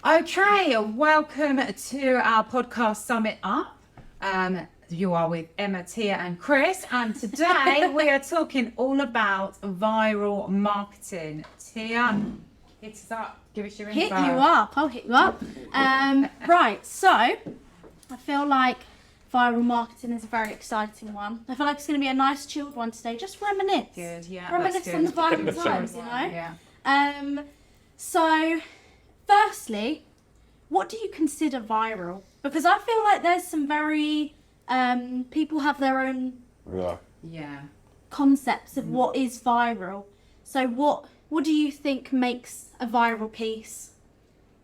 Okay, welcome to our podcast Summit Up. You are with Emma, Tia, and Chris, and today we are talking all about viral marketing. Tia, hit us up. Give us your info. Hit you up. I'll hit you up. Right, so I feel like viral marketing is a very exciting one. I feel like it's going to be a nice chilled one today. Just reminisce. Good, yeah. Reminisce on the viral times, you know? Yeah. So, firstly, what do you consider viral? Because I feel like there's some very, people have their own Yeah. concepts of what is viral. So what do you think makes a viral piece?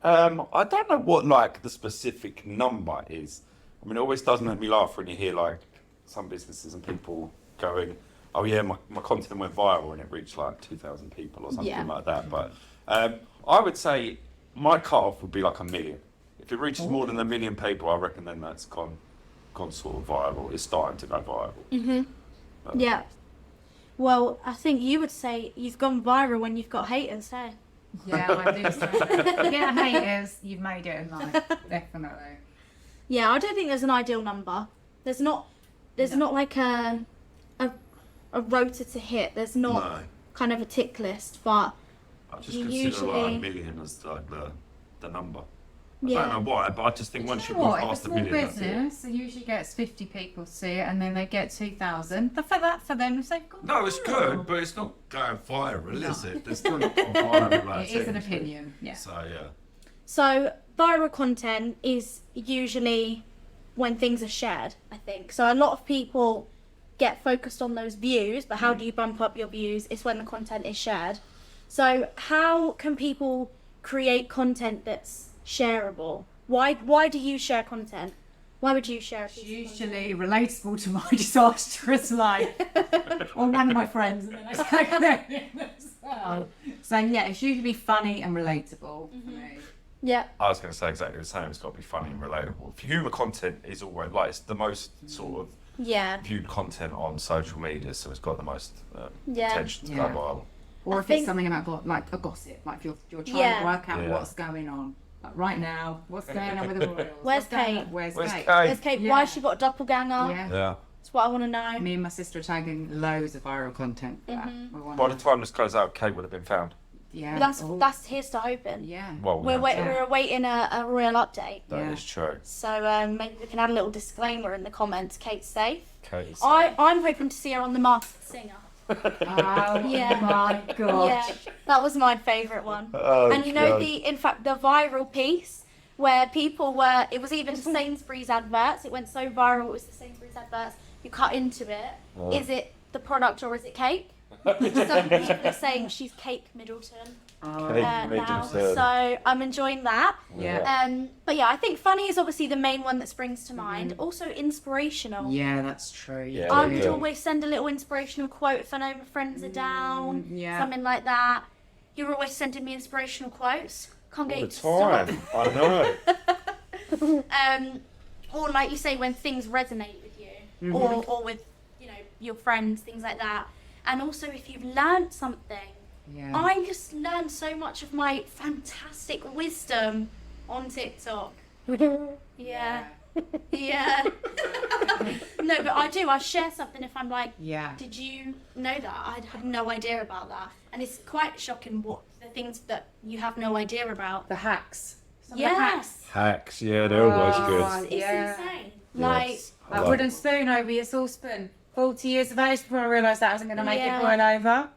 I don't know what like the specific number is. I mean, it always does make me laugh when you hear like some businesses and people going, "Oh yeah, my content went viral and it reached like 2,000 people or something Yeah. like that." But I would say my cut-off would be like 1 million. If it reaches more than 1 million people, I reckon then that's gone sort of viral. It's starting to go viral. Yeah. Well, I think you would say you've gone viral when you've got haters, hey? Yeah, I do say that. You get haters, you've made it in life. Definitely. Yeah, I don't think there's an ideal number. There's not like a rota to hit. There's not No. kind of a tick list, but I just You consider like usually- 1 million as like the number. yeah. I don't know why, but I just think once you you've know gone what? If past a a small million, that's it. business, it usually gets 50 people see it, and then they get 2,000. For that, for them, they've gone No, it's viral. good, but it's not going viral, is it? There's still not gone viral. Like It is an technically. opinion. Yeah. So yeah. So viral content is usually when things are shared, I think. So a lot of people get focused on those views, but how do you bump up your views? It's when the content is shared. So how can people create content that's shareable? Why do you share content? Why would you share a piece of Usually relatable to my disastrous life, or one of my friends, and then I take them in as well. So yeah, it's usually funny and relatable for me. Yeah. I was going to say exactly the same. It's got to be funny and relatable. Humour content is always like it's the most sort of Yeah. viewed content on social media, so it's got the most Yeah. attention to Yeah. go viral. Or I if think- it's something about like a gossip, like you're trying Yeah. to work out Yeah. what's going on. Like right now, what's going on with the Royals? Where's What's going Kate? on- Where's Where's Kate? Kate? There's Kate. Yeah. Why has she got a doppelganger? Yeah. Yeah. That's what I want to know. Me and my sister are tagging loads of viral content. For that. We want By the time this goes out, Kate would have been found. yeah. But Oh, that's here's to hoping. yeah. Well, We're awaiting a real update. That is Yeah. true. So maybe we can add a little disclaimer in the comments. Kate's safe. Kate is I'm hoping to see her on The Masked Singer. Oh Yeah. my god. Yeah, that was my favourite one. Oh, And you know God. in fact the viral piece where people were, it was even Sainsbury's adverts. It went so viral. It was the Sainsbury's adverts. You cut into it. Is it the product or is it cake? Some people are saying she's Cake Middleton. Oh, Kate Now, Middleton. so I'm enjoying that. yeah. But yeah, I think funny is obviously the main one that springs to mind. Also inspirational. Yeah, that's true. Yeah, I they would do. always send a little inspirational quote if I know my friends are down, yeah. something like that. You're always sending me inspirational quotes. Can't get All you the to stop. time. I know. Or like you say, when things resonate with you, or with your friends, things like that. And also if you've learnt something. Yeah. I just learned so much of my fantastic wisdom on TikTok. Yeah. Yeah. No, but I do. I share something if I'm like, Yeah. did you know that? I had no idea about that. And it's quite shocking what the things that you have no idea about. The hacks. Some of the hacks. Yes. Hacks, yeah, they're always Oh, good. It's Yeah. insane. Yes. I That love wooden it. spoon over your saucepan. 40 years of age before I realised that wasn't going to make Yeah. it boil over.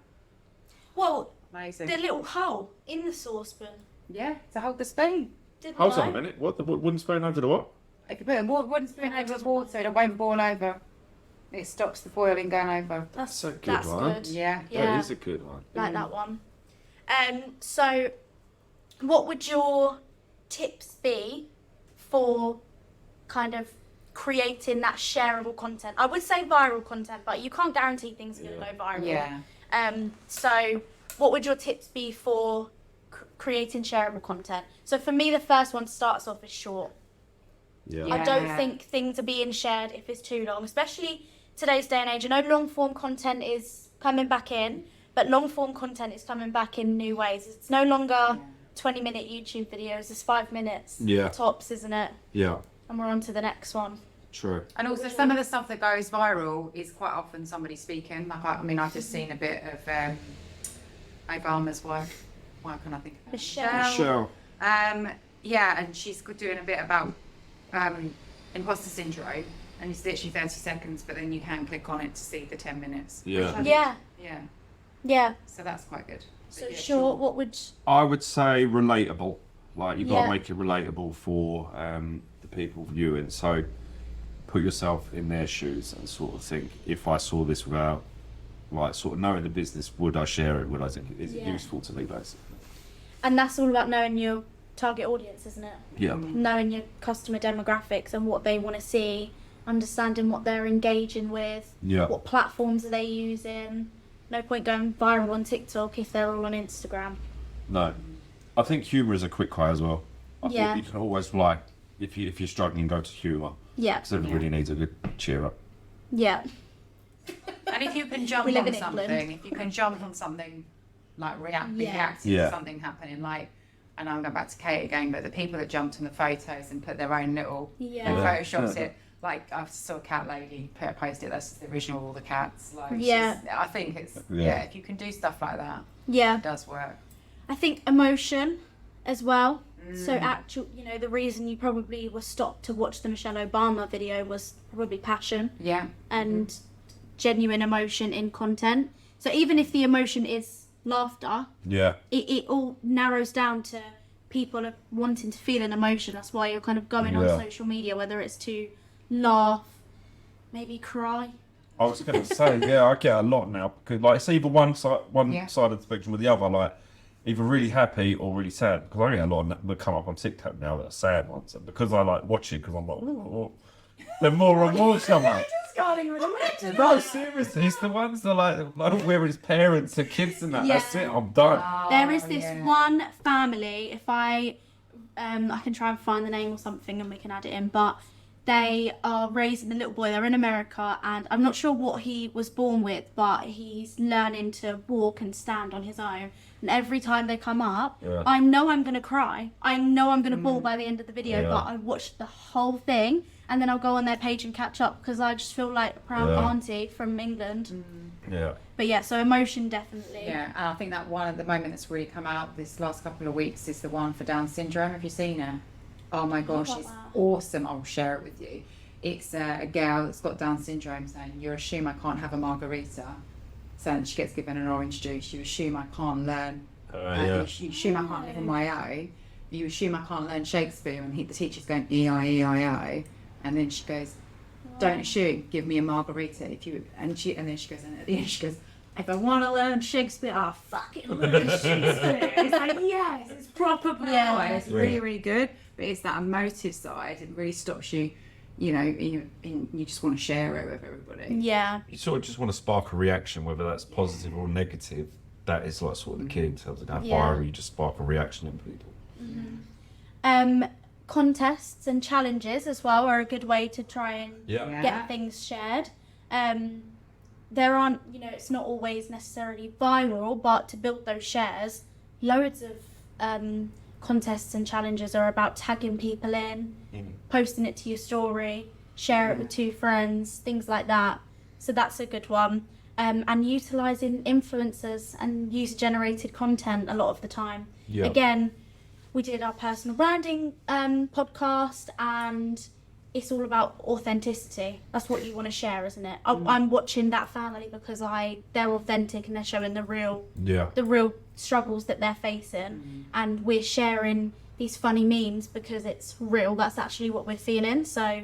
Well, Amazing. the little hole in the saucepan. Yeah, to hold the spoon. Didn't Hold know. on a minute. What? The wooden spoon over the what? I could put a wooden spoon over the water, it won't boil over. It stops the boiling going over. That's a good that's one. good. Yeah. Yeah. That is a good one. Like that one. So what would your tips be for kind of creating that shareable content? I would say viral content, but you can't guarantee things are going to go viral. Yeah. So what would your tips be for creating shareable content? So for me, the first one starts off as short. Yeah. I don't Yeah. think things are being shared if it's too long, especially today's day and age. I know long form content is coming back in, but long form content is coming back in new ways. It's no longer 20-minute YouTube videos. It's 5 minutes. Yeah. Tops, isn't it? Yeah, And we're on to the next one. true. And also some of the stuff that goes viral is quite often somebody speaking. Like, I mean, I've just seen a bit of Obama's wife. Why can I think of her? Michelle. Yeah, and she's doing a bit about imposter syndrome. And it's literally 30 seconds, but then you can click on it to see the 10 minutes. Yeah. Yeah. Yeah. Yeah. So that's quite good. So But yeah, short, what would... I would say relatable. Like, you've got Yeah. to make it relatable for the people viewing. So put yourself in their shoes and sort of think, if I saw this without, like, sort of knowing the business, would I share it? Would I think, is it Yeah. useful to me, basically? And that's all about knowing your target audience, isn't it? Yeah. Knowing your customer demographics and what they want to see, understanding what they're engaging with, Yeah. what platforms are they using. No point going viral on TikTok if they're all on Instagram. No. I think humour is a quick high as well. I Yeah. think you can always, like, if you're struggling, go to humour. Yeah. Because everybody needs a good cheer up. Yeah. And if you can jump We live on in something, England. if you can jump on something like Yeah. reacting Yeah. to something happening, like, and I'm going back to Kate again, but the people that jumped on the photos and put their own little Yeah. and photoshopped it, like I saw a cat lady post it. That's the original of all the cats. Like, Yeah. I think it's Yeah. if you can do stuff like that, Yeah. it does work. I think emotion as well. So Mm. actual, the reason you probably were stopped to watch the Michelle Obama video was probably passion Yeah. and genuine emotion in content. So even if the emotion is laughter, Yeah. it all narrows down to people are wanting to feel an emotion. That's why you're kind of going Yeah. on social media, whether it's to laugh, maybe cry. I was going to say, yeah, I get a lot now because, like, it's either one side Yeah. of the spectrum or the other. Like, either really happy or really sad. Because I get a lot that come up on TikTok now that are sad ones, and because I like watching, because I'm like, oh, the more and more come up. No, seriously, it's the ones that like where his parents and kids and that. Yeah. That's it. I'm done. There is this yeah. one family, if I can try and find the name or something and we can add it in, but they are raising a little boy. They're in America, and I'm not sure what he was born with, but he's learning to walk and stand on his own. And every time they come up, Yeah. I know I'm going to cry. I know I'm going to bawl by the end of the video, Yeah. but I watch the whole thing, and then I'll go on their page and catch up because I just feel like a proud Yeah. auntie from England. Yeah. But yeah, so emotion definitely. Yeah, and I think that one at the moment that's really come out this last couple of weeks is the one for Down syndrome. Have you seen her? Oh my gosh, about it's that? awesome. I'll share it with you. It's a girl that's got Down syndrome saying, "You assume I can't have a margarita." So she gets given an orange juice. You assume I can't learn. Yeah. You assume I can't live on my own. You assume I can't learn Shakespeare. And the teacher's going E-I-E-I-O, and then she goes, "Don't assume. Give me a margarita." If you and then she goes, and at the end she goes, "If I want to learn Shakespeare, I'll fucking learn Shakespeare." It's like, yes, it's proper power. Yeah. It's really, really good. But it's that emotive side. It really stops you. You just want to share it with everybody. Yeah. You sort of just want to spark a reaction, whether that's positive or negative. That is like sort of the key in terms of going Yeah. viral. You just spark a reaction in people. Contests and challenges as well are a good way to try and Yeah. get things shared. There aren't, it's not always necessarily viral, but to build those shares, loads of contests and challenges are about tagging people in, posting it to your story, share it with two friends, things like that. So that's a good one. And utilising influencers and user-generated content a lot of the time. Yeah. Again, we did our personal branding podcast, and it's all about authenticity. That's what you want to share, isn't it? I'm watching that family because they're authentic and they're showing the real struggles that they're facing, and we're sharing these funny memes because it's real. That's actually what we're feeling. So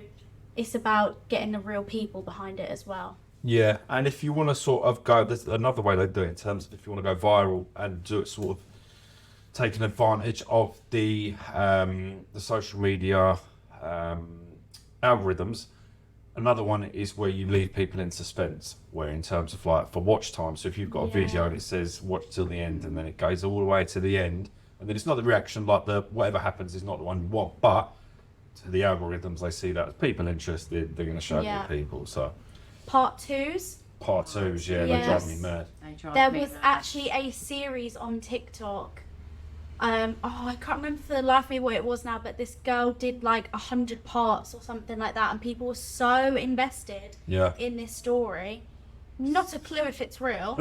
it's about getting the real people behind it as well. Yeah, and if you want to sort of go, there's another way they do it in terms of if you want to go viral and do it sort of taking advantage of the social media algorithms. Another one is where you leave people in suspense, where in terms of like for watch time. So if you've got a video and it says watch till the end, and then it goes all the way to the end, and then it's not the reaction, like the whatever happens is not the one you want, but to the algorithms, they see that as people interested, they're going to show it to people. So Part 2s. part twos, they Yes. drive me mad. There was actually a series on TikTok I can't remember for the life of me what it was now, but this girl did like 100 parts or something like that, and people were so invested in this story. Not a clue if it's real,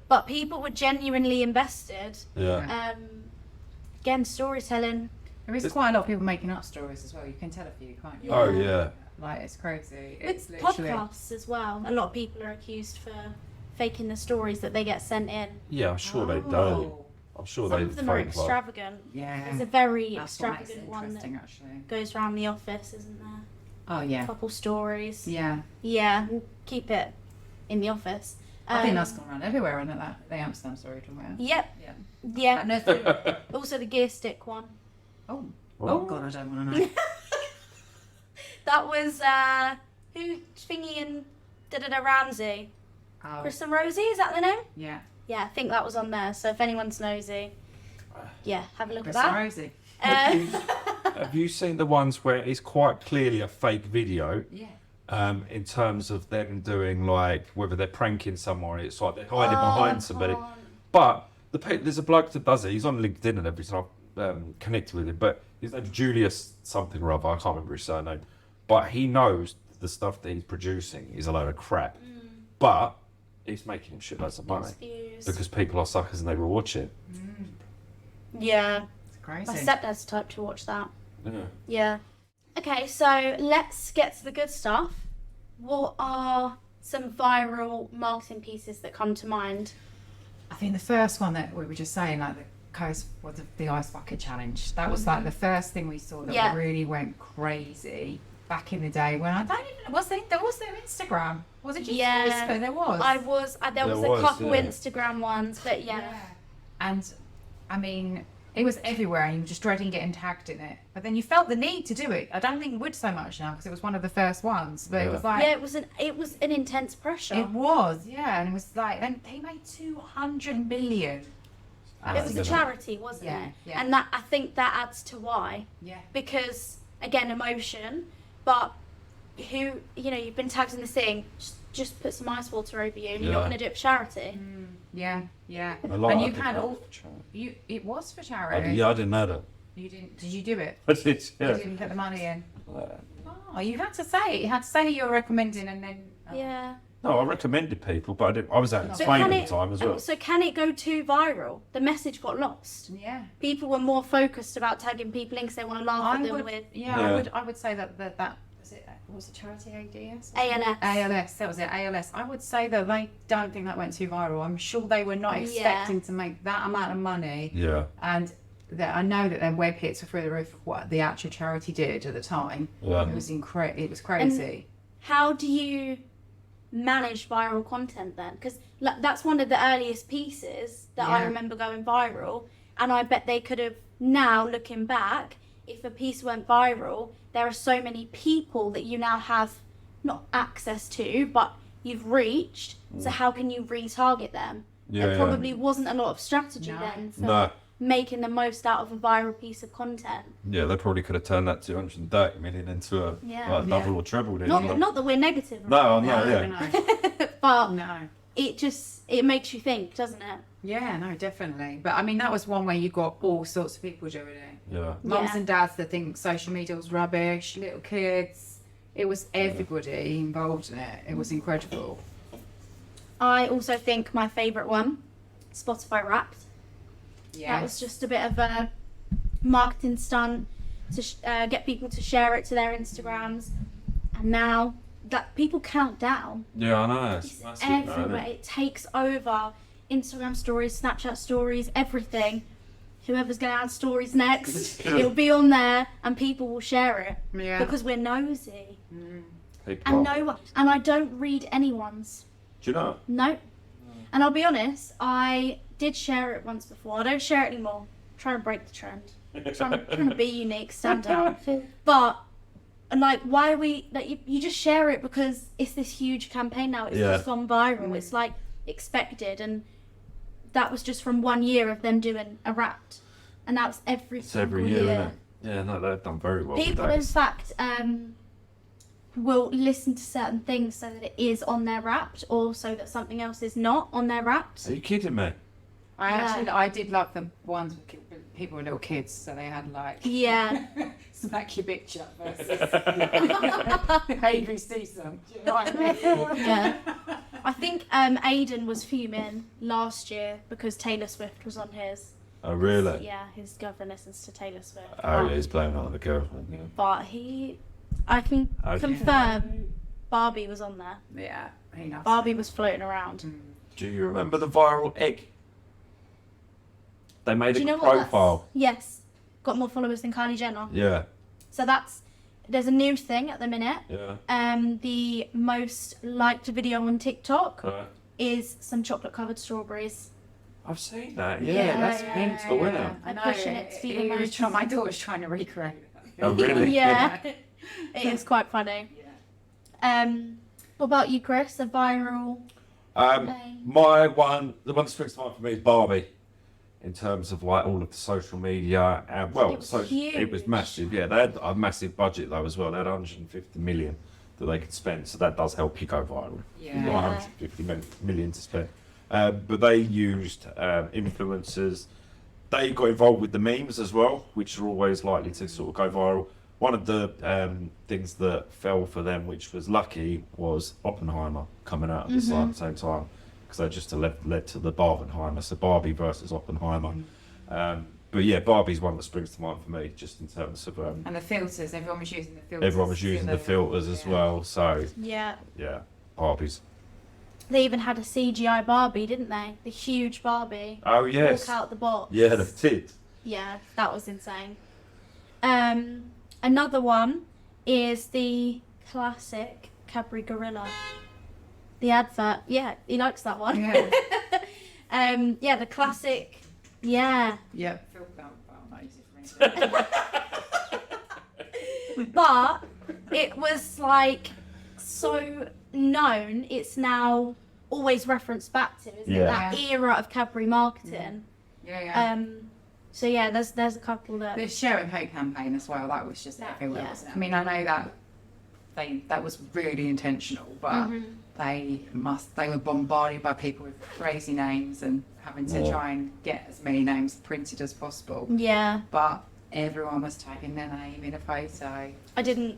but people were genuinely invested. Yeah. Again, storytelling. There is quite a lot of people making up stories as well. You can tell a few, can't you? Oh yeah. Like, it's crazy. It's It's literally... podcasts as well. A lot of people are accused for faking the stories that they get sent in. Yeah, I'm sure they do. Oh. I'm sure Some they of them are fake, like- extravagant. Yeah. There's a very That's what makes it extravagant one that interesting, actually. goes around the office, isn't there? Oh, yeah. A couple stories. Yeah. Yeah, keep it in the office. I think that's gone around everywhere, isn't it? That the Amsterdam story you're talking about. Yep. Yeah. Yeah. Also the gear stick one. Oh. Oh. Oh, God, I don't want to know. That was who Thingy and Ramsey. Oh, Chris and Rosie, is that the name? yeah. Yeah, I think that was on there. So if anyone's nosy, yeah, have a look Chris at and that. Rosie. Have you seen the ones where it's quite clearly a fake video? Yeah. In terms of them doing like whether they're pranking someone, it's like they're hiding behind somebody. But there's a bloke that does it. He's on LinkedIn and everything. I've connected with him, but his name's Julius something or other. I can't remember his surname. But he knows the stuff that he's producing is a load of crap. But he's making shitloads of money Views. because people are suckers and they will watch it. Yeah, It's crazy. my stepdad's the type to watch that. Yeah. Yeah. Okay, so let's get to the good stuff. What are some viral marketing pieces that come to mind? I think the first one that we were just saying, like the coast was the ice bucket challenge. That was like the first thing we saw that Yeah. really went crazy back in the day when I don't even there was no Instagram. Was it just Yeah. Facebook? There was. There was was, a couple yeah. Instagram ones, but yeah. And I mean, it was everywhere, and you were just dreading getting tagged in it. But then you felt the need to do it. I don't think you would so much now because it was one of the first ones. But it Yeah. was like Yeah, it was an intense pressure. it was, yeah, and it was like, and they made 200 million. It was a charity, wasn't Yeah, it? yeah. And that I think that adds to why. Yeah. Because again, emotion, but you've been tagged in this thing, just put some ice water over you and you're not Yeah. going to do it for charity. Yeah, yeah. A lot And of you people had are all for charity. it was for I charity. I didn't know that. You didn't? Did you do it? I did, You yeah. didn't put the money in. Uh, Oh, you had to say it. You had to say you're recommending, and then. Oh. Yeah. No, I recommended people, but I was out in But Spain can at the time as well. So can it go too viral? The message got lost. Yeah. People were more focused about tagging people in because they want to laugh at them with Yeah, Yeah. I would say that was it. Was it charity ADS? ALS. ALS. That was it. ALS. I would say that they don't think that went too viral. I'm sure they were not expecting to make that amount of money. Yeah. And that I know that their web hits were through the roof of what the actual charity did at the time. Yeah. It was It was crazy. How do you manage viral content then? Because that's one of the earliest pieces that I Yeah. remember going viral, and I bet they could have now, looking back, if a piece went viral, there are so many people that you now have not access to, but you've reached. So how can you retarget them? Yeah, There yeah. probably wasn't a lot of strategy No. then for No. making the most out of a viral piece of content. Yeah, they probably could have turned that 230 million into a Yeah. like, double or treble. Didn't Not they? not that we're negative, No, about no, it, yeah. but No. it makes you think, doesn't it? Yeah, no, definitely. But I mean, that was one where you got all sorts of people doing it. Yeah. Mums Yeah. and dads that think social media was rubbish, little kids. It was everybody involved in it. It was incredible. I also think my favourite one, Spotify Wrapped. Yeah. That was just a bit of a marketing stunt to get people to share it to their Instagrams, and now that people count down, Yeah, I know. It's it's massive now, isn't everywhere. it? It takes over Instagram stories, Snapchat stories, everything. Whoever's going to add stories next, it'll be on there, and people will share it Yeah. because we're nosy. People And are- and I don't read anyone's. Do you know? No. And I'll be honest, I did share it once before. I don't share it anymore. Trying to break the trend. Trying to be unique, stand out. But like, why are we like you just share it because it's this huge campaign now. It's Yeah. just gone viral. It's like expected, and that was just from 1 year of them doing a Wrapped, and now it's every It's single every year, year. isn't it? Yeah, no, they've done very well. with People, that. in fact, will listen to certain things so that it is on their Wrapped, or so that something else is not on their Wrapped. Are you kidding me? I did like the ones with people with little kids, so they had like Yeah. smack your bitch up versus ABC some. Do you know what I mean? Yeah. I think Aiden was fuming last year because Taylor Swift was on his. Oh, really? Yeah, his girlfriend listens to Taylor Swift. Oh, yeah, he's blaming on the girlfriend. Yeah. But I can Okay. confirm Barbie was on there. Yeah, he knows. Barbie was floating around. Do you remember the viral egg? They made Do you a know what profile. that's? Yes. Got more followers than Kylie Jenner. Yeah, So there's a new thing at the minute. yeah. The most liked video on TikTok Right. is some chocolate covered strawberries. I've seen that. Yeah, Yeah, that's yeah, mental, isn't it? I know. pushing it to be the most- My daughter's trying to recreate that. Oh, really? Yeah. It is quite funny. What about you, Chris? A viral thing? My one, the one that springs to mind for me is Barbie. In terms of like all of the social media, and well, It was it was huge. massive. Yeah, they had a massive budget though as well. They had 150 million that they could spend, so that does help you go viral. Yeah. You've got 150 million to spend. But they used influencers. They got involved with the memes as well, which are always likely to sort of go viral. One of the things that fell for them, which was lucky, was Oppenheimer coming out at the same time, because they just led to the Barbenheimer, so Barbie versus Oppenheimer. But yeah, Barbie's one that springs to mind for me, just in terms of And the filters, everyone was using the filters. everyone was using the filters as well. So Yeah. yeah, Barbie's. They even had a CGI Barbie, didn't they? The huge Barbie. Oh yes, Walk out the box. yeah, they did. Yeah, that was insane. Another one is the classic Cadbury Gorilla. The advert. Yeah, he likes that one. Yeah. Yeah, the classic. Yeah. Yeah. Phil felt amazing for me. But it was like so known, it's now always referenced back to, isn't it? Yeah. That era of Cadbury marketing. Yeah. So yeah, there's a couple that The share and pay campaign as well. That was just everywhere. Yeah. Wasn't it? I mean, I know that that was really intentional, but they were bombarded by people with crazy names and having to try and get as many names printed as possible. yeah. But everyone was tagging their name in a photo. I didn't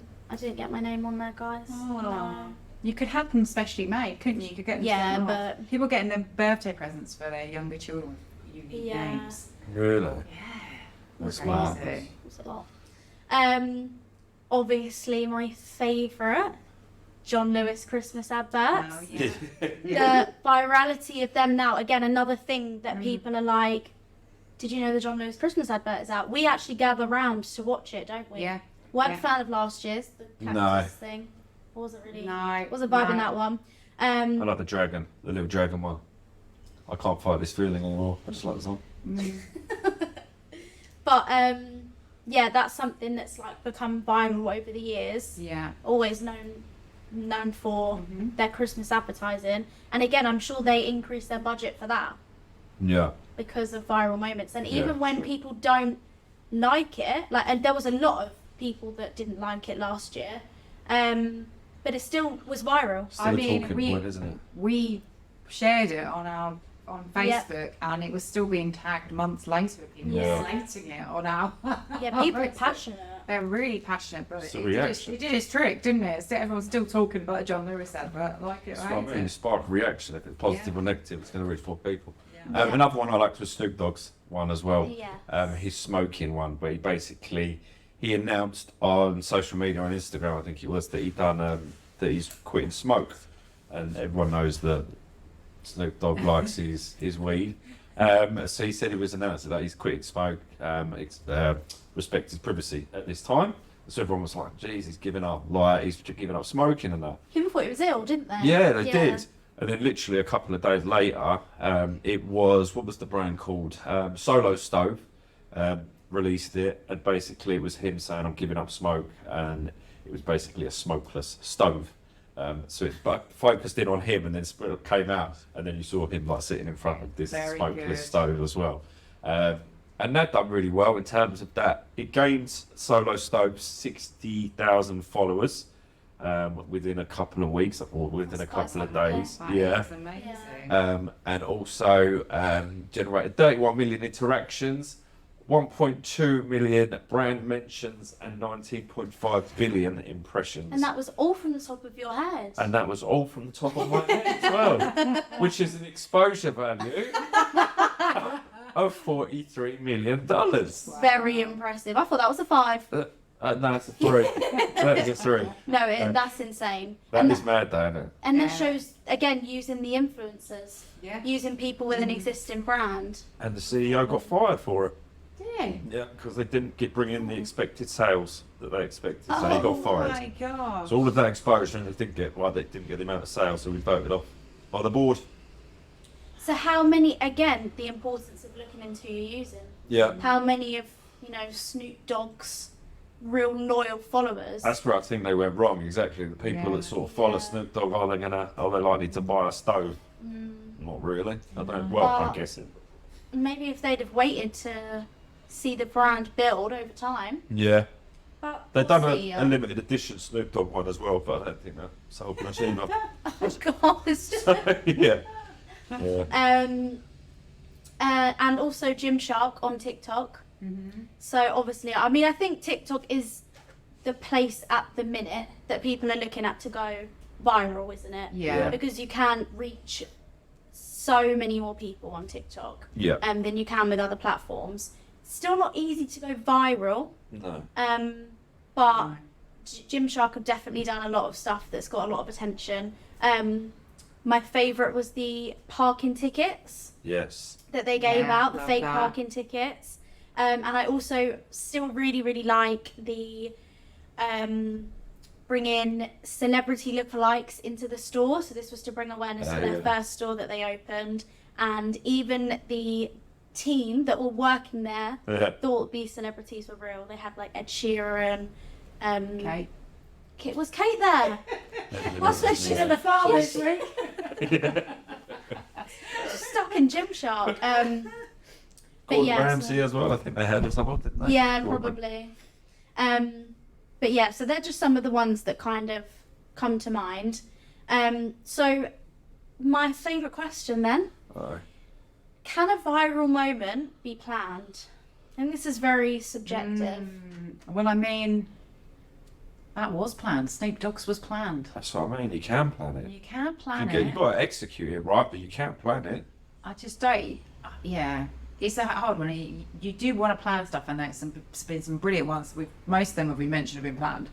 get my name on there, guys. Oh. No. You could have them specially made, couldn't you? You could get them Yeah, sent off. but- people getting them birthday presents for their younger children with unique Yeah. names. Really? Yeah. That's Crazy. mad. It was a lot. Obviously my favourite, John Lewis Christmas adverts. Oh, yeah. The virality of them now, again, another thing that people are like, did you know the John Lewis Christmas advert is out? We actually gather round to watch it, don't we? Yeah. Weren't Yeah. a fan of last year's, the cactus No. thing. Wasn't really, No. wasn't vibing no. that one. I like the dragon, the little dragon one. I can't fight this feeling anymore. I just like the song. But yeah, that's something that's like become viral over the years. Yeah. Always known for their Christmas advertising. And again, I'm sure they increased their budget for that Yeah. because of viral moments. And even Yeah, when sure. people don't like it, like, and there was a lot of people that didn't like it last year, but it still was viral. Still I a mean, talking point, isn't it? we shared it on Yeah. Facebook, and it was still being tagged months later with people Yeah. slating it on our. Yeah, people are Facebook. passionate. They're really passionate, but It's a it did, reaction. it did its trick, didn't it? So everyone's still talking about a John Lewis advert, like it, That's or what I hate mean. it. Spark a reaction. If it's positive Yeah. or negative, it's going to reach more people. Yeah. Another one I liked was Snoop Dogg's one as well. Yeah. His smoking one, where he announced on social media, on Instagram, I think it was, that that he's quitting smoke, and everyone knows that Snoop Dogg likes his weed. So he said he was announcing that he's quitting smoke, respect his privacy at this time. So everyone was like, "Geez, he's giving up smoking and that." People thought it was ill, didn't they? Yeah, they did. And then literally a couple of days later, it was, what was the brand called? Solo Stove released it, and basically it was him saying, "I'm giving up smoke," and it was basically a smokeless stove. So it focused in on him, and then it came out, and then you saw him like sitting in front of this Very smokeless good. stove as well. And that done really well in terms of that. It gained Solo Stove 60,000 followers. within a couple of weeks or within a couple of days. That Yeah. is amazing. And also generated 31 million interactions, 1.2 million brand mentions, and 19.5 billion impressions. And that was all from the top of your head. And that was all from the top of my head as well, which is an exposure value of $43 million. Very impressive. I thought that was a 5. No, it's a 3. That is a 3. No, that's insane. That and is mad, though, isn't it? And Yeah. that shows, again, using the influencers, Yeah. using people with an existing brand. And the CEO got fired for it. Did Yeah, because they didn't bring in the expected sales that they expected, so he got Oh fired. my god. So all of that exposure, and they didn't get the amount of sales, so we voted off by the board. So how many, again, the importance of looking into who you're using. Yeah. How many of, Snoop Dogg's real loyal followers? That's where I think they went wrong. Exactly, the people Yeah. that sort of follow Snoop Dogg, are they likely to buy a stove? Not really. I don't. Well, Well, I guess it. Maybe if they'd have waited to see the brand build over time. Yeah. But They've we'll done see, a limited edition Snoop Dogg one as well, but I don't think that sold much enough. Oh, God. Yeah. Yeah. And also Gymshark on TikTok. So obviously, I mean, I think TikTok is the place at the minute that people are looking at to go viral, isn't it? Yeah. Because you can reach so many more people on TikTok Yeah. than you can with other platforms. Still not easy to go viral, No. but Gymshark have definitely done a lot of stuff that's got a lot of attention. My favourite was the parking tickets Yes. that they gave Yeah, out, the love fake that. parking tickets. And I also still really like the bring in celebrity lookalikes into the store. So this was to bring awareness to their Yeah. first store that they opened. And even the team that were working there Yeah. thought these celebrities were real. They had like Ed Sheeran. Okay. Was Kate there? What's that? She's in the farm this week. Stuck in Gymshark. But Gordon yeah, Ramsay as well. I think they had some, didn't they? yeah, Gordon. probably. But yeah, so they're just some of the ones that kind of come to mind. So my favourite question then, Aye. can a viral moment be planned? And this is very subjective. Well, I mean, that was planned. Snoop Dogg's was planned. That's what I mean. You can plan it. You can plan You've it. got to execute it right, but you can plan it. I just don't. Yeah, it's a hard one. You do want to plan stuff, and there's been some brilliant ones. Most of them have been mentioned have been planned,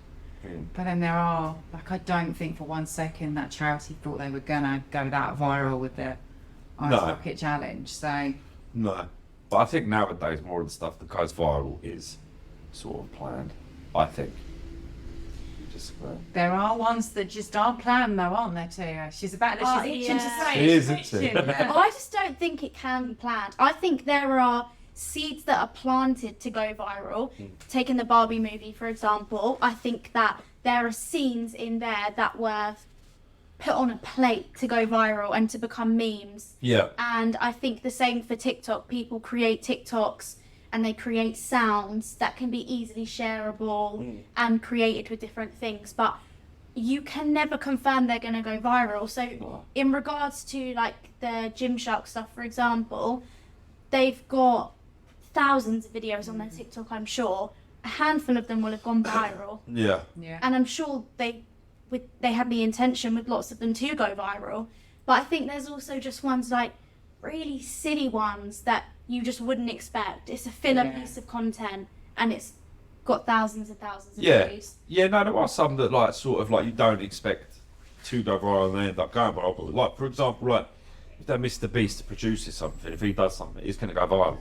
but then there are like I don't think for 1 second that charity thought they were gonna go that viral with their Ice No. Bucket Challenge. So No. But I think nowadays more of the stuff that goes viral is sort of planned. I think. Just there are ones that just aren't planned, though, aren't there, Tia? She's about. Oh, She's itching to yeah. say. She it. is, She's isn't she? itching, yeah. I just don't think it can be planned. I think there are seeds that are planted to go viral. Taking the Barbie movie, for example, I think that there are scenes in there that were put on a plate to go viral and to become memes. Yeah. And I think the same for TikTok. People create TikToks and they create sounds that can be easily shareable and created with different things. But you can never confirm they're going to go viral. So in regards to like the Gymshark stuff, for example, they've got thousands of videos on their TikTok, I'm sure. A handful of them will have gone viral. Yeah. Yeah. And I'm sure they had the intention with lots of them to go viral. But I think there's also just ones like really silly ones that you just wouldn't expect. It's a filler Yeah. piece of content and it's got thousands and thousands of Yeah. views. Yeah, no, there are some that like sort of like you don't expect to go viral and they end up going viral. But like for example, like if that Mr. Beast produces something, if he does something, it's gonna go viral.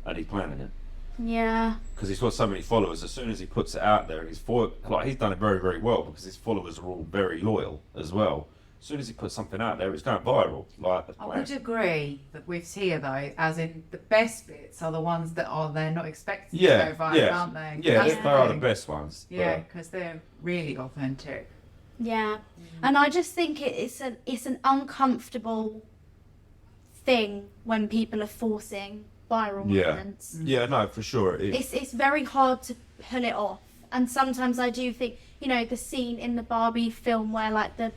And he's planning it. Yeah. Because he's got so many followers, as soon as he puts it out there, and he's done it very, very well because his followers are all very loyal as well. As soon as he puts something out there, it's going viral. Like, I would agree that with Tia though, as in the best bits are the ones that they're not expected to go viral, aren't they? Yeah, That's they the are the thing. best ones. Yeah, because they're really authentic. Yeah. And I just think it's an uncomfortable thing when people are forcing viral Yeah. moments. Yeah, no, for sure it is. It's very hard to pull it off, And sometimes I do think, you know, the scene in the Barbie film where like the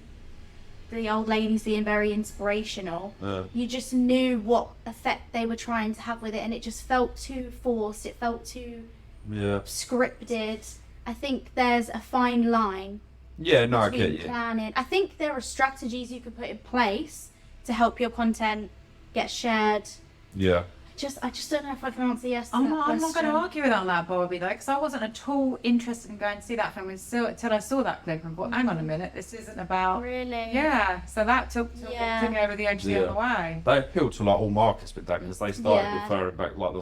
old lady's being very inspirational, you just knew what effect they were trying to have with it, and it just felt too forced. It felt too scripted. I think there's a fine line Yeah, no, I between get you. planning. I think there are strategies you could put in place to help your content get shared. Yeah. I just don't know if I can answer yes to I'm that not going to question. argue with on that, Barbie, though, because I wasn't at all interested in going to see that film until I saw that clip and thought, hang on a minute, this isn't about... Really? Yeah, so that took Yeah. me over the edge the other way. They appeal to like all markets with that because they started Yeah. referring back like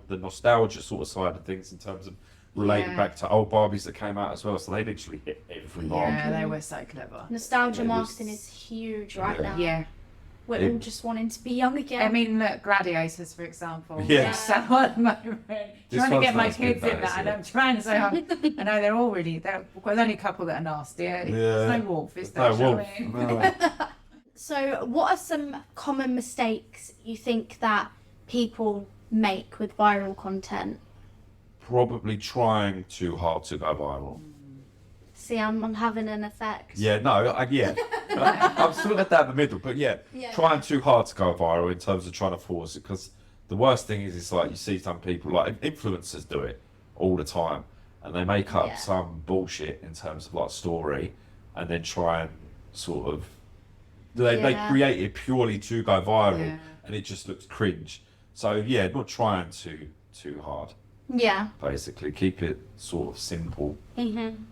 the nostalgia sort of side of things in terms of relating Yeah. back to old Barbies that came out as well. So they literally hit every market. Yeah, they were so clever. Nostalgia It was- marketing is huge right now. Yeah. We're It- all just wanting to be young again. I mean, look, Gladiators, for example. Yeah. So at the moment, This trying to one's get my not as good, kids in that that, is, and yeah. I'm trying to say, I know they're all really, there's only a couple that are nasty. There's no wolf, is there? No shall wolf. we? No. So, what are some common mistakes you think that people make with viral content? Probably trying too hard to go viral. See, I'm having an effect. Yeah, no, yeah. I'm sort of down the middle, but yeah, Yeah. trying too hard to go viral in terms of trying to force it. Because the worst thing is, it's like you see some people, like influencers, do it all the time, and they make up Yeah. some bullshit in terms of like story, and then try and sort of they Yeah. create it purely to go viral, Yeah. and it just looks cringe. So yeah, not trying too hard. Yeah. Basically, keep it sort of simple. Mm-hmm.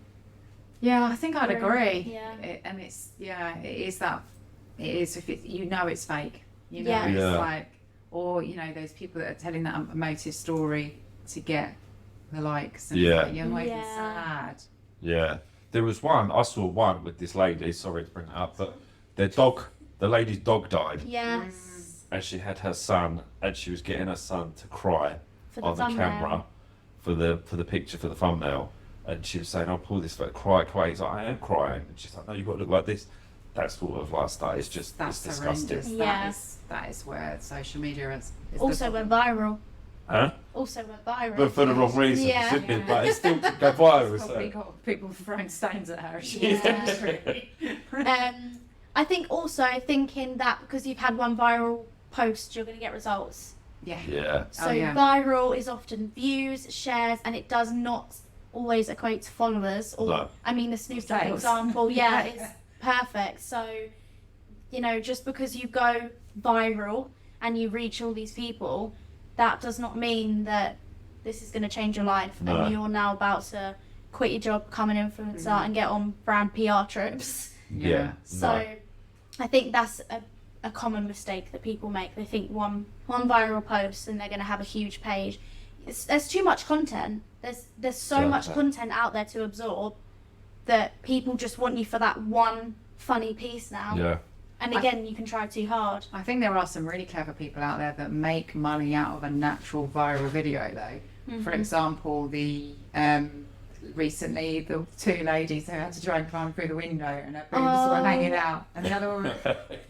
Yeah, I think I'd Yeah. agree. Yeah. And it's, it is, if it's, you know it's fake. You know, Yeah. it's Yeah. like, or, you know, those people that are telling that emotive story to get the likes. And Yeah. you're not even Yeah. sad. Yeah, there was one. I saw one with this lady. Sorry to bring it up, but the lady's dog died, Yes. and she had her son, and she was getting her son to cry For the on the thumbnail. camera for the picture for the thumbnail, and she was saying, "I'll pull this, cry." He's like, "I am crying," and she's like, "No, you've got to look like this." That sort of like stuff. It's just That's it's disgusting. horrendous. Yeah. That is where social media is Also went viral. Huh? Also went viral. But for the wrong reason, Yeah. shouldn't it? Yeah. But it still could go viral. Probably So. got people throwing stones at her. Yeah. I think also thinking that because you've had one viral post, you're going to get results. Yeah. Yeah. So Oh, yeah. viral is often views, shares, and it does not always equate to followers. Or No. I mean, the Snoop Dogg Sales. example, yeah, is perfect. So, you know, just because you go viral and you reach all these people, that does not mean that this is going to change your life No. and you're now about to quit your job, become an influencer, Mm. and get on brand PR trips. Yeah. So I think that's a common mistake that people make. They think one viral post and they're going to have a huge page. There's too much content. There's so much Yeah. content out there to absorb that people just want you for that one funny piece now. Yeah. And again, you can try too hard. I think there are some really clever people out there that make money out of a natural viral video, though. For example, recently the two ladies who had to try and climb through the window and her boobs were hanging out, and the other one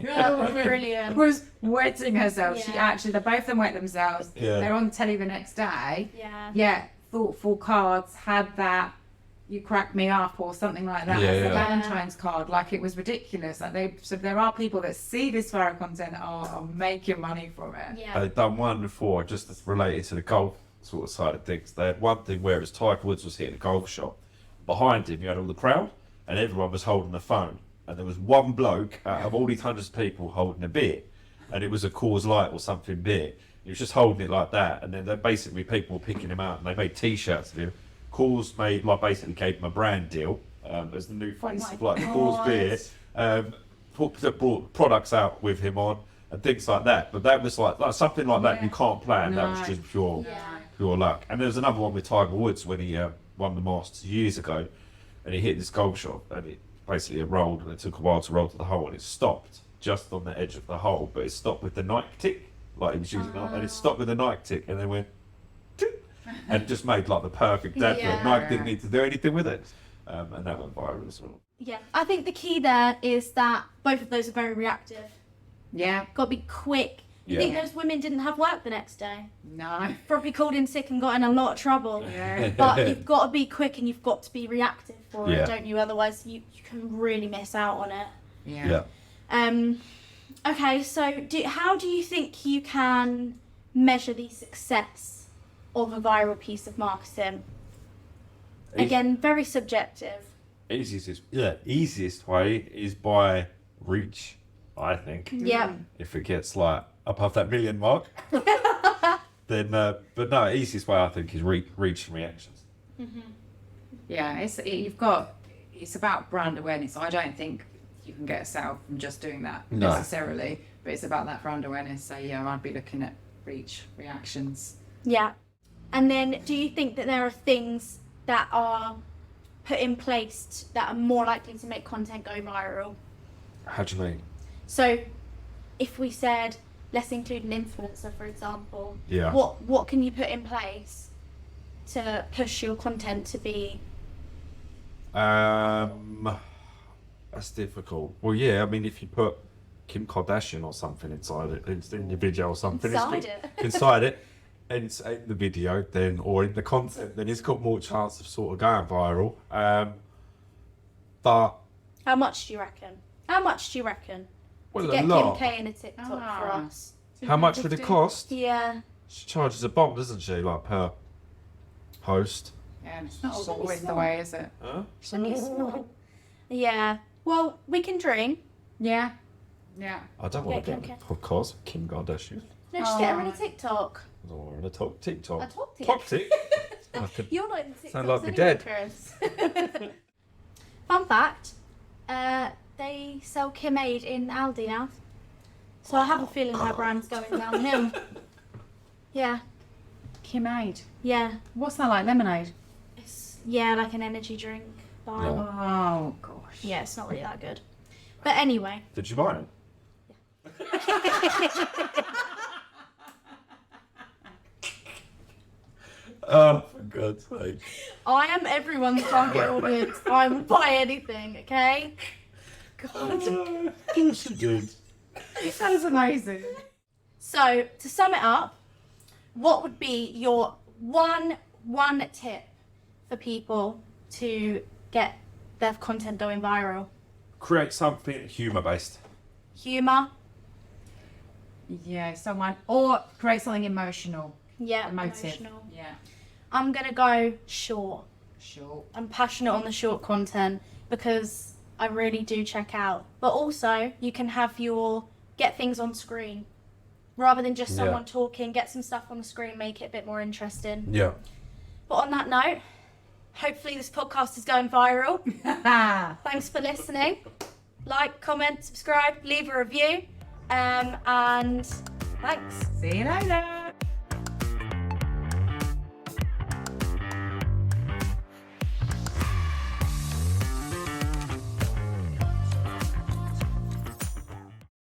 That was brilliant. was wetting herself. She Yeah. actually, they both of them wet themselves. Yeah. They're on telly the next day. Yeah. Yeah, thoughtful cards had that. You crack me up or something like that. Yeah, It's a yeah. Valentine's card. Like, it was ridiculous. Like, so there are people that see this viral content are making money from it. Yeah. They'd done one before, just related to the golf sort of side of things. They had one thing where it was Tiger Woods was hitting a golf shot. Behind him, you had all the crowd, and everyone was holding a phone. And there was one bloke out of all these hundreds of people holding a beer, and it was a Coors Light or something beer. He was just holding it like that, and then basically people were picking him out, and they made T-shirts of him. Coors made basically gave him a brand deal as the new face of like the Coors beer. Brought products out with him on and things like that. But that was like something like that you can't plan. That was No. just pure Yeah. pure luck. And there's another one with Tiger Woods when he won the Masters years ago, and he hit this golf shot, and it basically rolled, and it took a while to roll to the hole, and it stopped just on the edge of the hole, but it stopped with the Nike tick, like he was using it, and it stopped with the Nike tick, and then went, tick, and it just made like the perfect advert. Yeah. Nike didn't need to do anything with it, and that went viral as well. Yeah. I think the key there is that both of those are very reactive. Yeah. Got to be quick You think those women didn't have work the next day? No. Probably called in sick and got in a lot of trouble. Yeah. But you've got to be quick and you've got to be reactive for Yeah. it, don't you? Otherwise, you can really miss out on it. Yeah. Okay, so how do you think you can measure the success of a viral piece of marketing? Again, very subjective. Easiest way is by reach, I think. Yeah. If it gets like above that million mark, then but no, easiest way I think is reach and reactions. Yeah, it's about brand awareness. I don't think you can get a sale from just doing that No. necessarily, but it's about that brand awareness. So yeah, I'd be looking at reach, reactions. Yeah. And then do you think that there are things that are put in place that are more likely to make content go viral? How do you mean? So if we said, let's include an influencer, for example, Yeah. what can you put in place to push your content to be... That's difficult. Well, yeah, I mean, if you put Kim Kardashian or something inside it, in your video or something, Inside it. inside it, and it's in the video, then or in the content, then it's got more chance of sort of going viral. But How much do you reckon? well, To a get lot. Kim K in a TikTok for Ah. us. How much would it cost? Yeah. She charges a bomb, doesn't she? Like per post. Yeah, and it's not It's always the small. way, is it? Huh? Yeah. Well, we can dream. Yeah. Yeah. I don't want to Yeah, get Kim a podcast. Kim Kardashian. No, just get her in a Oh. TikTok. I don't want to talk TikTok. A top tick. Top tick. I could- You're not in the TikTok. Sound like we're dead. Chris. Fun fact, they sell Kim Aid in Aldi now. So I have a feeling her brand's going downhill. Yeah. Kim Aid. Yeah. What's that like? Lemonade? It's like an energy drink vibe. Yeah. Oh gosh. Yeah, it's not really that good. But anyway. Did you buy it? Oh, for God's sake. I am everyone's target audience. I will buy anything, okay? God. Good. That is amazing. So, to sum it up, what would be your one tip for people to get their content going viral? Create something humour based. Humour. Yeah, or create something emotional. Yeah, Emotive. emotional. Yeah. I'm going to go short. Sure. I'm passionate on the short content because I really do check out. But also, you can have get things on screen. Rather than just Yeah. someone talking, get some stuff on the screen, make it a bit more interesting. Yeah. But on that note, hopefully this podcast is going viral. Thanks for listening. Like, comment, subscribe, leave a review. And thanks. See you later.